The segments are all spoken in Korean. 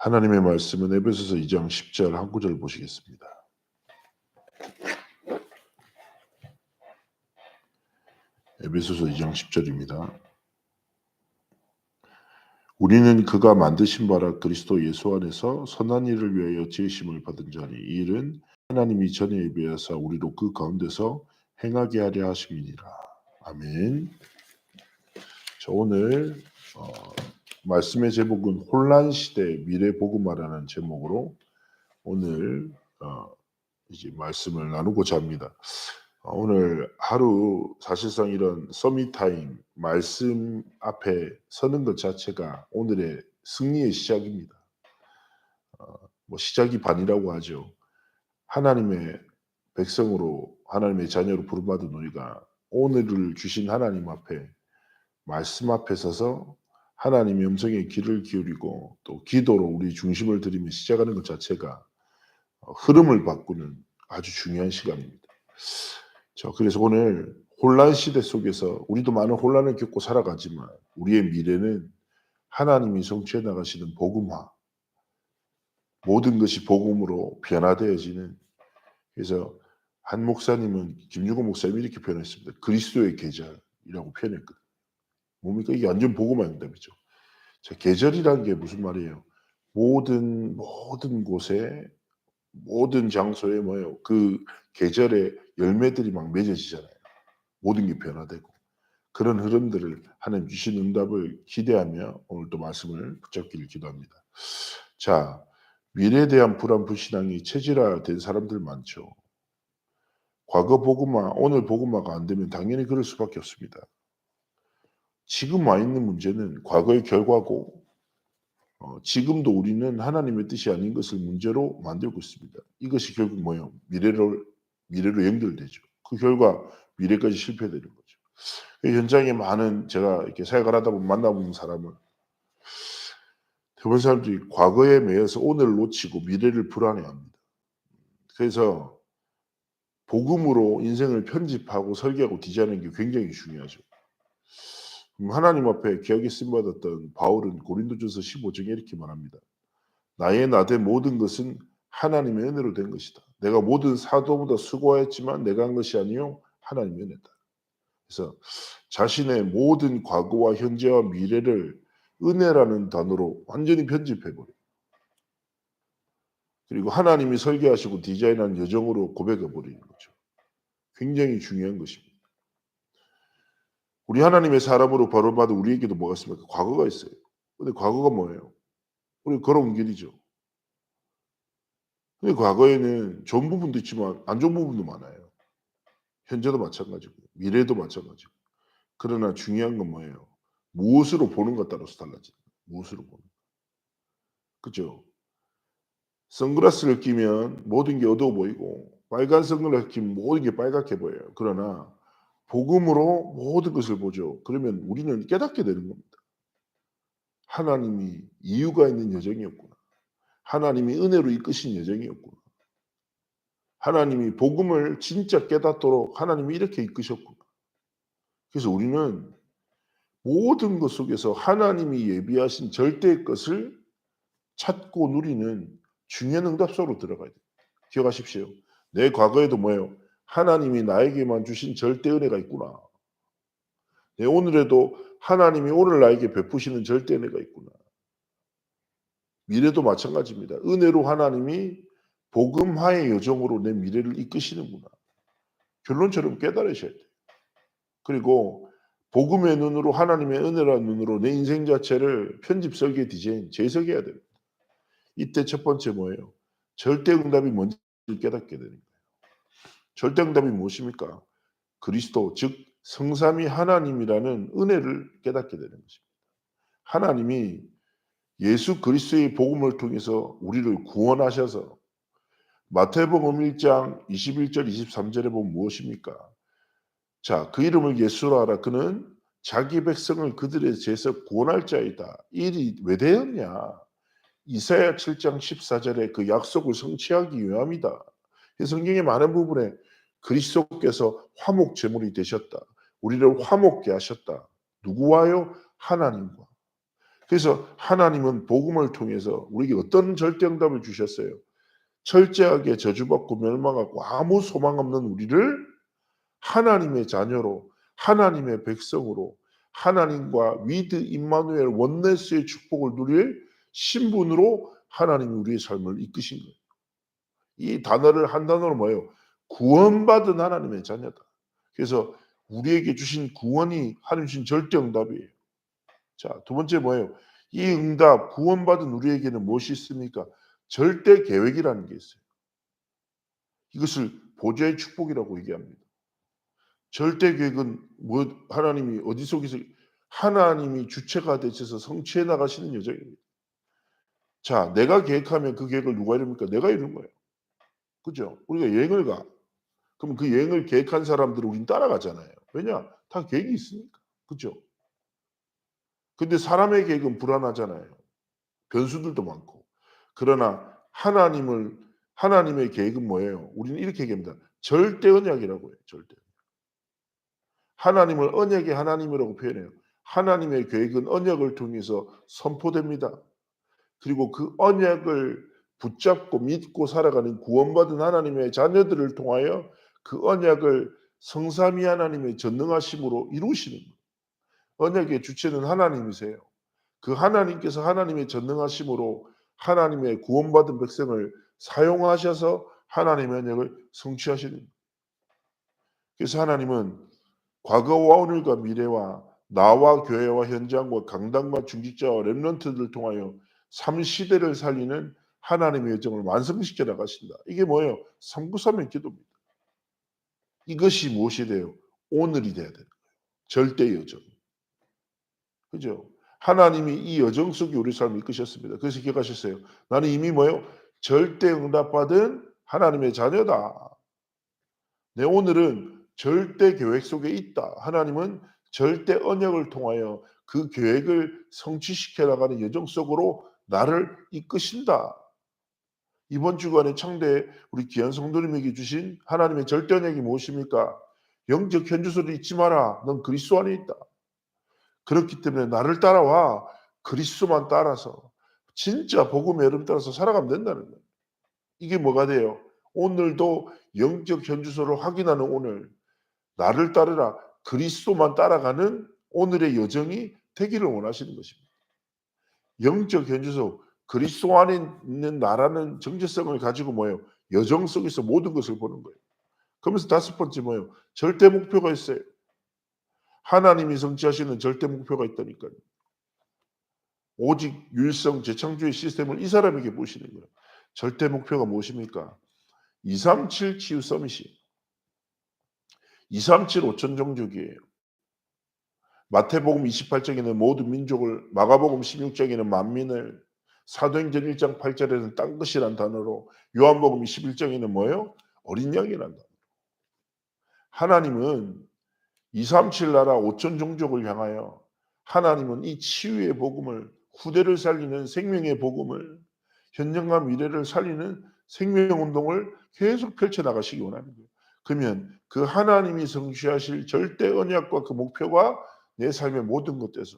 하나님의 말씀은 에베소서 2장 10절 한 구절 보시겠습니다. 에베소서 2장 10절입니다. 우리는 그가 만드신 바라 그리스도 예수 안에서 선한 일을 위하여 지으심을 받은 자니 이 일은 하나님이 전에 예비하사 우리로 그 가운데서 행하게 하려 하심이니라. 아멘. 자, 오늘 말씀의 제목은 혼란 시대 미래 복음화라는 제목으로 오늘 이제 말씀을 나누고자 합니다. 오늘 하루 사실상 이런 서밋타임 말씀 앞에 서는 것 자체가 오늘의 승리의 시작입니다. 시작이 반이라고 하죠. 하나님의 백성으로 하나님의 자녀로 부름받은 우리가 오늘을 주신 하나님 앞에 말씀 앞에 서서 하나님의 음성에 귀를 기울이고 또 기도로 우리 중심을 들이며 시작하는 것 자체가 흐름을 바꾸는 아주 중요한 시간입니다. 자, 그래서 오늘 혼란 시대 속에서 우리도 많은 혼란을 겪고 살아가지만 우리의 미래는 하나님이 성취해 나가시는 복음화, 모든 것이 복음으로 변화되어지는. 그래서 한 목사님은 김유고 목사님이 이렇게 표현했습니다. 그리스도의 계절이라고 표현했거든요. 뭡니까? 이게 완전 복음화 응답이죠. 자, 계절이라는 게 무슨 말이에요? 모든 곳에 모든 장소에 뭐예요? 그 계절의 열매들이 막 맺어지잖아요. 모든 게 변화되고 그런 흐름들을 하나님 주신 응답을 기대하며 오늘 또 말씀을 붙잡기를 기도합니다. 자, 미래에 대한 불안 불신앙이 체질화된 사람들 많죠. 과거 복음화, 오늘 복음화가 안 되면 당연히 그럴 수밖에 없습니다. 지금 와 있는 문제는 과거의 결과고 지금도 우리는 하나님의 뜻이 아닌 것을 문제로 만들고 있습니다. 이것이 결국 뭐예요? 미래로 연결되죠. 그 결과 미래까지 실패되는 거죠. 현장에 많은 제가 이렇게 사역을 하다 보면 만나보는 사람은 대부분 사람들이 과거에 매여서 오늘을 놓치고 미래를 불안해합니다. 그래서 복음으로 인생을 편집하고 설계하고 디자인하는 게 굉장히 중요하죠. 하나님 앞에 귀하게 쓰임받았던 바울은 고린도전서 15장에 이렇게 말합니다. 나의 나된 모든 것은 하나님의 은혜로 된 것이다. 내가 모든 사도보다 수고하였지만 내가 한 것이 아니요 하나님의 은혜다. 그래서 자신의 모든 과거와 현재와 미래를 은혜라는 단어로 완전히 편집해버려요. 그리고 하나님이 설계하시고 디자인한 여정으로 고백해버리는 거죠. 굉장히 중요한 것입니다. 우리 하나님의 사람으로 바로받은 우리에게도 뭐가 있습니까? 과거가 있어요. 근데 과거가 뭐예요? 우리 걸어온 길이죠. 근데 과거에는 좋은 부분도 있지만 안 좋은 부분도 많아요. 현재도 마찬가지고 미래도 마찬가지고. 그러나 중요한 건 뭐예요? 무엇으로 보는 것 따라서 달라집니다. 무엇으로 보는. 그죠? 선글라스를 끼면 모든 게 어두워 보이고 빨간 선글라스를 끼면 모든 게 빨갛게 보여요. 그러나 복음으로 모든 것을 보죠. 그러면 우리는 깨닫게 되는 겁니다. 하나님이 이유가 있는 여정이었구나. 하나님이 은혜로 이끄신 여정이었구나. 하나님이 복음을 진짜 깨닫도록 하나님이 이렇게 이끄셨구나. 그래서 우리는 모든 것 속에서 하나님이 예비하신 절대의 것을 찾고 누리는 중요한 응답 속으로 들어가야 돼요. 기억하십시오. 내 과거에도 뭐예요? 하나님이 나에게만 주신 절대 은혜가 있구나. 내 오늘에도 하나님이 오늘 나에게 베푸시는 절대 은혜가 있구나. 미래도 마찬가지입니다. 은혜로 하나님이 복음화의 여정으로 내 미래를 이끄시는구나. 결론처럼 깨달으셔야 돼요. 그리고 복음의 눈으로 하나님의 은혜라는 눈으로 내 인생 자체를 편집, 설계, 디자인, 재석해야 됩니다. 이때 첫 번째 뭐예요? 절대응답이 뭔지 깨닫게 되는 거예요. 절대응답이 무엇입니까? 그리스도, 즉 성삼위 하나님이라는 은혜를 깨닫게 되는 것입니다. 하나님이 예수 그리스도의 복음을 통해서 우리를 구원하셔서 마태복음 1장 21절 23절에 보면 무엇입니까? 자, 그 이름을 예수로 하라. 그는 자기 백성을 그들의 죄에서 구원할 자이다. 이 일이 왜 되었냐? 이사야 7장 14절에 그 약속을 성취하기 위함이다. 성경의 많은 부분에 그리스도께서 화목 제물이 되셨다. 우리를 화목게 하셨다. 누구와요? 하나님과. 그래서 하나님은 복음을 통해서 우리에게 어떤 절대응답을 주셨어요? 철저하게 저주받고 멸망하고 아무 소망 없는 우리를 하나님의 자녀로, 하나님의 백성으로, 하나님과 위드 임마누엘 원네스의 축복을 누릴 신분으로 하나님이 우리의 삶을 이끄신 거예요. 이 단어를 한 단어로 뭐예요? 구원받은 하나님의 자녀다. 그래서 우리에게 주신 구원이 하나님 주신 절대 응답이에요. 자, 두 번째 뭐예요? 이 응답, 구원받은 우리에게는 무엇이 있습니까? 절대 계획이라는 게 있어요. 이것을 보좌의 축복이라고 얘기합니다. 절대 계획은 뭐 하나님이 어디 속에서 하나님이 주체가 되셔서 성취해 나가시는 여정입니다. 자, 내가 계획하면 그 계획을 누가 이룹니까? 내가 이룬 거예요. 그죠? 우리가 여행을 가. 그럼 그 여행을 계획한 사람들을 우린 따라가잖아요. 왜냐? 다 계획이 있으니까. 그죠? 근데 사람의 계획은 불안하잖아요. 변수들도 많고. 그러나 하나님의 계획은 뭐예요? 우리는 이렇게 얘기합니다. 절대 언약이라고 해요. 절대. 하나님을 언약의 하나님이라고 표현해요. 하나님의 계획은 언약을 통해서 선포됩니다. 그리고 그 언약을 붙잡고 믿고 살아가는 구원받은 하나님의 자녀들을 통하여 그 언약을 성삼위 하나님의 전능하심으로 이루시는 거예요. 언약의 주체는 하나님이세요. 그 하나님께서 하나님의 전능하심으로 하나님의 구원받은 백성을 사용하셔서 하나님의 언약을 성취하시는 거예요. 그래서 하나님은 과거와 오늘과 미래와 나와 교회와 현장과 강단과 중직자와 렘넌트들을 통하여 3시대를 살리는 하나님의 여정을 완성시켜 나가신다. 이게 뭐예요? 393의 기도입니다. 이것이 무엇이 돼요? 오늘이 돼야 돼요. 절대 여정. 그죠? 하나님이 이 여정 속에 우리 삶을 이끄셨습니다. 그래서 기억하셨어요. 나는 이미 뭐예요? 절대 응답받은 하나님의 자녀다. 내 오늘은 절대 계획 속에 있다. 하나님은 절대 언약을 통하여 그 계획을 성취시켜 나가는 여정 속으로 나를 이끄신다. 이번 주간에 창대 우리 귀한 성도님에게 주신 하나님의 절대 언약이 무엇입니까? 영적 현주소를 잊지 마라. 넌 그리스도 안에 있다. 그렇기 때문에 나를 따라와. 그리스도만 따라서 진짜 복음의 여름 따라서 살아가면 된다는 거예요. 이게 뭐가 돼요? 오늘도 영적 현주소를 확인하는 오늘 나를 따르라 그리스도만 따라가는 오늘의 여정이 되기를 원하시는 것입니다. 영적 현주소 그리스도 안에 있는 나라는 정체성을 가지고 뭐예요? 여정 속에서 모든 것을 보는 거예요. 그러면서 다섯 번째 뭐예요? 절대 목표가 있어요. 하나님이 성취하시는 절대 목표가 있다니까요. 오직 율성 재창조의 시스템을 이 사람에게 보시는 거예요. 절대 목표가 무엇입니까? 237 치유 서밋이 237 5천 종족이에요. 마태복음 28장에는 모든 민족을, 마가복음 16장에는 만민을, 사도행전 1장 8절에는 딴 것이란 단어로, 요한복음 21장에는 뭐예요? 어린 양이란 단어. 하나님은 237 나라 5천 종족을 향하여 하나님은 이 치유의 복음을, 후대를 살리는 생명의 복음을, 현장과 미래를 살리는 생명운동을 계속 펼쳐나가시기 원하는 거예요. 그러면 그 하나님이 성취하실 절대 언약과 그 목표가 내 삶의 모든 것에서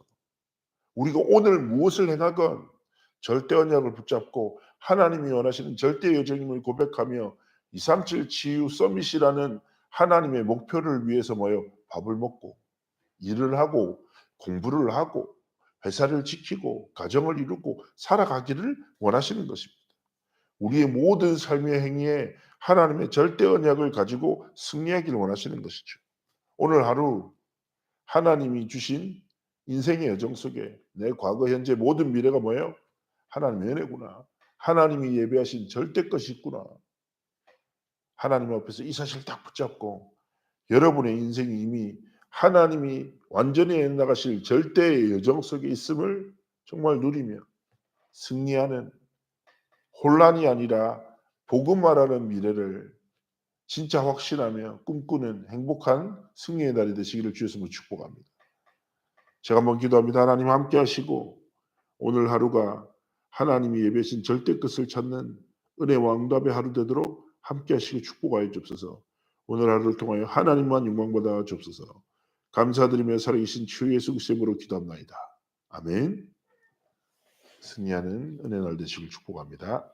우리가 오늘 무엇을 행하건 절대 언약을 붙잡고 하나님이 원하시는 절대 여정임을 고백하며 237 치유 서밋이라는 하나님의 목표를 위해서 뭐요? 밥을 먹고 일을 하고 공부를 하고 회사를 지키고 가정을 이루고 살아가기를 원하시는 것입니다. 우리의 모든 삶의 행위에 하나님의 절대 언약을 가지고 승리하기를 원하시는 것이죠. 오늘 하루 하나님이 주신 인생의 여정 속에 내 과거, 현재 모든 미래가 뭐예요? 하나님의 은혜구나. 하나님이 예배하신 절대 것이 있구나. 하나님 앞에서 이 사실을 딱 붙잡고 여러분의 인생이 이미 하나님이 완전히 해나가실 절대의 여정 속에 있음을 정말 누리며 승리하는 혼란이 아니라 복음 말하는 미래를 진짜 확신하며 꿈꾸는 행복한 승리의 날이 되시기를 주였음을 축복합니다. 제가 한번 기도합니다. 하나님 함께 하시고 오늘 하루가 하나님이 예배하신 절대 끝을 찾는 은혜와 응답의 하루 되도록 함께 하시고 축복하여 주옵소서. 오늘 하루를 통하여 하나님만 영광받아 주옵소서. 감사드리며 살아계신 주 예수 그리스도로 기도합나이다. 아멘. 승리하는 은혜 날 되시길 축복합니다.